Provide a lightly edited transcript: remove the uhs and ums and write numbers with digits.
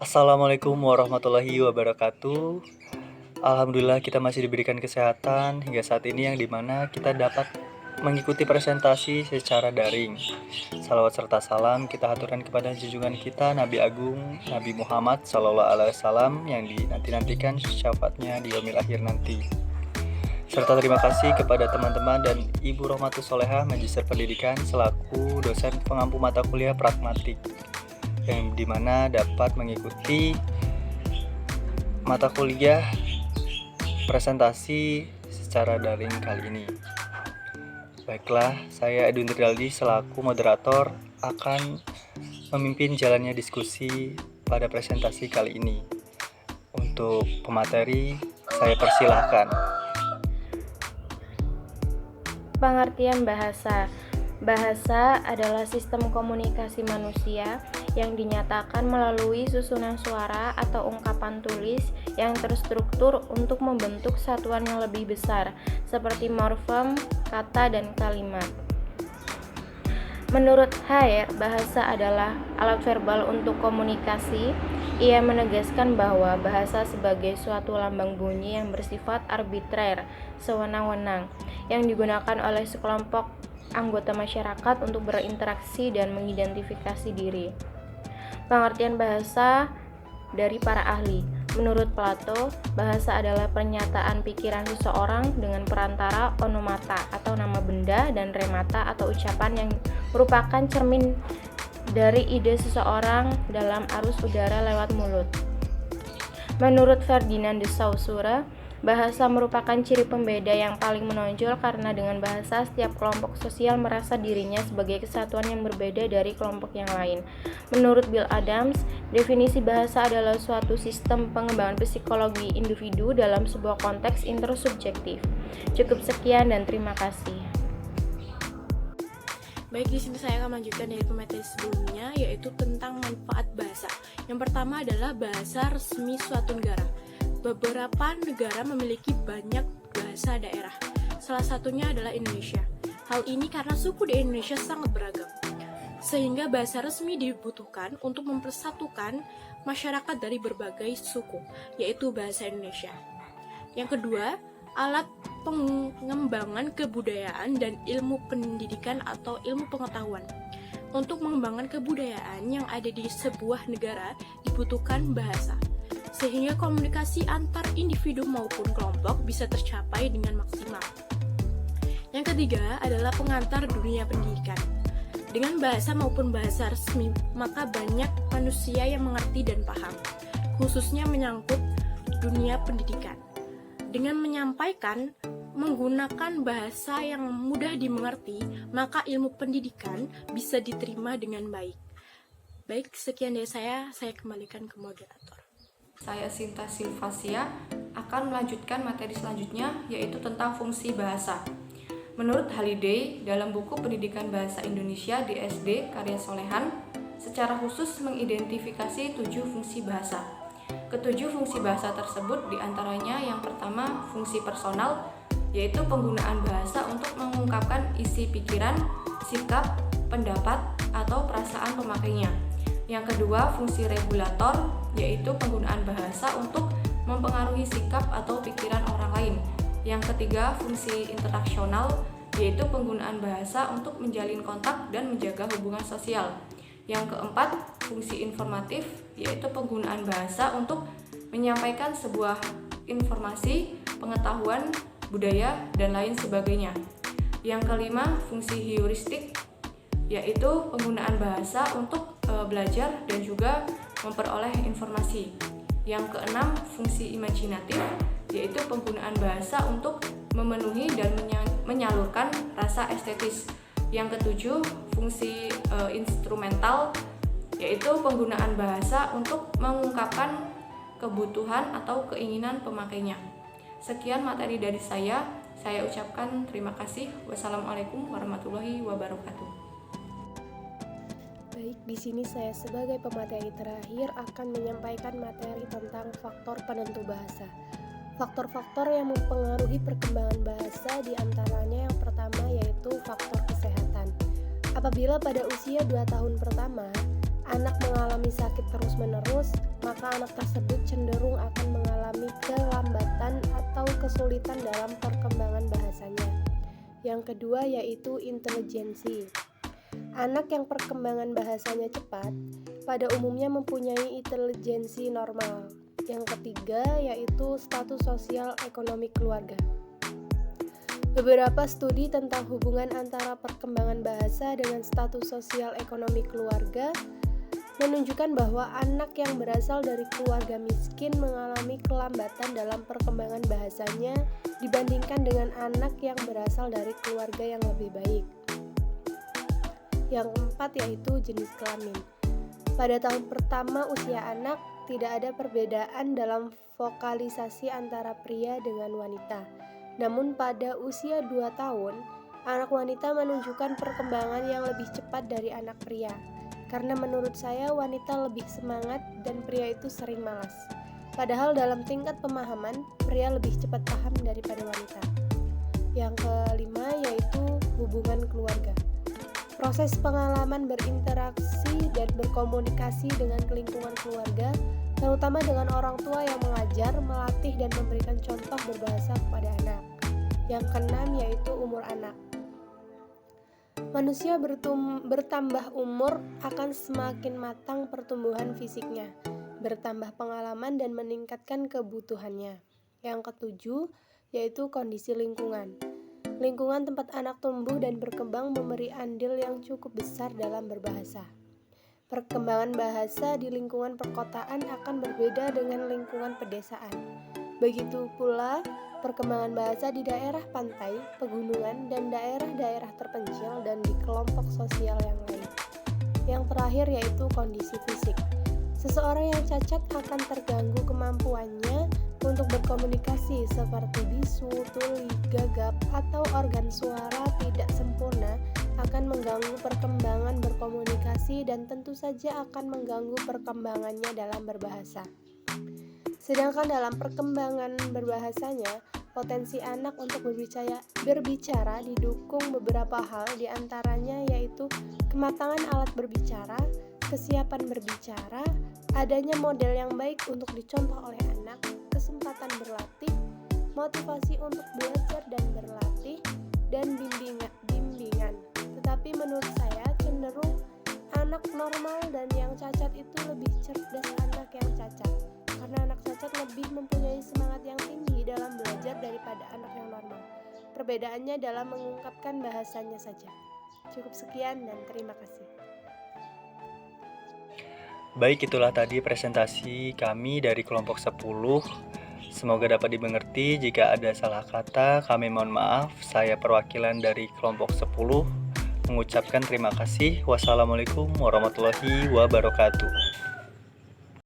Assalamualaikum warahmatullahi wabarakatuh. Alhamdulillah kita masih diberikan kesehatan hingga saat ini yang dimana kita dapat mengikuti presentasi secara daring. Salawat serta salam kita haturkan kepada junjungan kita Nabi Agung Nabi Muhammad Sallallahu Alaihi Wasallam yang dinantikan syafaatnya di yaumil akhir nanti. Serta terima kasih kepada teman-teman dan Ibu Rohmatus Solehah Magister Pendidikan selaku dosen pengampu mata kuliah pragmatik yang dimana dapat mengikuti mata kuliah presentasi secara daring kali ini. Baiklah, saya Edwin Trialdi selaku moderator akan memimpin jalannya diskusi pada presentasi kali ini. Untuk pemateri, saya persilahkan. Pengertian bahasa. Bahasa adalah sistem komunikasi manusia yang dinyatakan melalui susunan suara atau ungkapan tulis yang terstruktur untuk membentuk satuan yang lebih besar, seperti morfem, kata, dan kalimat. Menurut Haier, bahasa adalah alat verbal untuk komunikasi. Ia menegaskan bahwa bahasa sebagai suatu lambang bunyi yang bersifat arbitrer, sewenang-wenang, yang digunakan oleh sekelompok anggota masyarakat untuk berinteraksi dan mengidentifikasi diri. Pengertian bahasa dari para ahli. Menurut Plato, bahasa adalah pernyataan pikiran seseorang dengan perantara onomata atau nama benda dan remata atau ucapan yang merupakan cermin dari ide seseorang dalam arus udara lewat mulut. Menurut Ferdinand de Saussure, bahasa merupakan ciri pembeda yang paling menonjol karena dengan bahasa setiap kelompok sosial merasa dirinya sebagai kesatuan yang berbeda dari kelompok yang lain. Menurut Bill Adams, definisi bahasa adalah suatu sistem pengembangan psikologi individu dalam sebuah konteks intersubjektif. Cukup sekian dan terima kasih. Baik, di sini saya akan melanjutkan dari pemateri sebelumnya, yaitu tentang manfaat bahasa. Yang pertama adalah bahasa resmi suatu negara. Beberapa negara memiliki banyak bahasa daerah. Salah satunya adalah Indonesia. Hal ini karena suku di Indonesia sangat beragam, sehingga bahasa resmi dibutuhkan untuk mempersatukan masyarakat dari berbagai suku, yaitu bahasa Indonesia. Yang kedua, alat pengembangan kebudayaan dan ilmu pendidikan atau ilmu pengetahuan. Untuk mengembangkan kebudayaan yang ada di sebuah negara dibutuhkan bahasa, sehingga komunikasi antar individu maupun kelompok bisa tercapai dengan maksimal. Yang ketiga adalah pengantar dunia pendidikan. Dengan bahasa maupun bahasa resmi, maka banyak manusia yang mengerti dan paham, khususnya menyangkut dunia pendidikan. Dengan menyampaikan menggunakan bahasa yang mudah dimengerti, maka ilmu pendidikan bisa diterima dengan baik. Baik, sekian dari saya kembalikan ke moderator. Saya Sinta Silvasia akan melanjutkan materi selanjutnya, yaitu tentang fungsi bahasa. Menurut Halliday, dalam buku Pendidikan Bahasa Indonesia di SD karya Solehan, secara khusus mengidentifikasi 7 fungsi bahasa. Ketujuh fungsi bahasa tersebut diantaranya yang pertama fungsi personal, yaitu penggunaan bahasa untuk mengungkapkan isi pikiran, sikap, pendapat, atau perasaan pemakainya. Yang kedua fungsi regulator, yaitu penggunaan bahasa untuk mempengaruhi sikap atau pikiran orang lain. Yang ketiga fungsi interaksional, yaitu penggunaan bahasa untuk menjalin kontak dan menjaga hubungan sosial. Yang keempat fungsi informatif, yaitu penggunaan bahasa untuk menyampaikan sebuah informasi, pengetahuan, budaya, dan lain sebagainya. Yang kelima fungsi heuristik, yaitu penggunaan bahasa untuk belajar dan juga memperoleh informasi. Yang keenam fungsi imajinatif, yaitu penggunaan bahasa untuk memenuhi dan menyalurkan rasa estetis. Yang ketujuh fungsi instrumental, yaitu penggunaan bahasa untuk mengungkapkan kebutuhan atau keinginan pemakainya. Sekian materi dari saya ucapkan terima kasih. Wassalamualaikum warahmatullahi wabarakatuh. Baik, di sini saya sebagai pemateri terakhir akan menyampaikan materi tentang faktor penentu bahasa. Faktor-faktor yang mempengaruhi perkembangan bahasa diantaranya yang pertama yaitu faktor kesehatan. Apabila pada usia 2 tahun pertama, anak mengalami sakit terus-menerus, maka anak tersebut cenderung akan mengalami kelambatan atau kesulitan dalam perkembangan bahasanya. Yang kedua yaitu intelijensi. Anak yang perkembangan bahasanya cepat pada umumnya mempunyai intelijensi normal. Yang ketiga yaitu status sosial ekonomi keluarga. Beberapa studi tentang hubungan antara perkembangan bahasa dengan status sosial ekonomi keluarga menunjukkan bahwa anak yang berasal dari keluarga miskin mengalami kelambatan dalam perkembangan bahasanya dibandingkan dengan anak yang berasal dari keluarga yang lebih baik. Yang keempat yaitu jenis kelamin. Pada tahun pertama usia anak, tidak ada perbedaan dalam vokalisasi antara pria dengan wanita. Namun pada usia 2 tahun, anak wanita menunjukkan perkembangan yang lebih cepat dari anak pria. Karena menurut saya wanita lebih semangat dan pria itu sering malas. Padahal dalam tingkat pemahaman, pria lebih cepat paham daripada wanita. Yang kelima yaitu hubungan keluarga. Proses pengalaman berinteraksi dan berkomunikasi dengan lingkungan keluarga, terutama dengan orang tua yang mengajar, melatih, dan memberikan contoh berbahasa kepada anak. Yang keenam yaitu umur anak. Manusia bertambah umur akan semakin matang pertumbuhan fisiknya, bertambah pengalaman dan meningkatkan kebutuhannya. Yang ketujuh yaitu kondisi lingkungan. Lingkungan tempat anak tumbuh dan berkembang memberi andil yang cukup besar dalam berbahasa. Perkembangan bahasa di lingkungan perkotaan akan berbeda dengan lingkungan pedesaan. Begitu pula perkembangan bahasa di daerah pantai, pegunungan, dan daerah-daerah terpencil dan di kelompok sosial yang lain. Yang terakhir yaitu kondisi fisik. Seseorang yang cacat akan terganggu kemampuannya untuk berkomunikasi seperti bisu, tuli, gagap, atau organ suara tidak sempurna akan mengganggu perkembangan berkomunikasi dan tentu saja akan mengganggu perkembangannya dalam berbahasa. Sedangkan dalam perkembangan berbahasanya, potensi anak untuk berbicara didukung beberapa hal, diantaranya yaitu kematangan alat berbicara, kesiapan berbicara, adanya model yang baik untuk dicontoh oleh anak, kesempatan berlatih, motivasi untuk belajar dan berlatih, dan bimbingan. Tetapi menurut saya cenderung anak normal dan yang cacat itu lebih cerdas anak yang cacat. Karena anak cacat lebih mempunyai semangat yang tinggi dalam belajar daripada anak yang normal. Perbedaannya dalam mengungkapkan bahasanya saja. Cukup sekian dan terima kasih. Baik, itulah tadi presentasi kami dari kelompok 10. Semoga dapat dimengerti. Jika ada salah kata, kami mohon maaf. Saya perwakilan dari kelompok 10 mengucapkan terima kasih. Wassalamualaikum warahmatullahi wabarakatuh.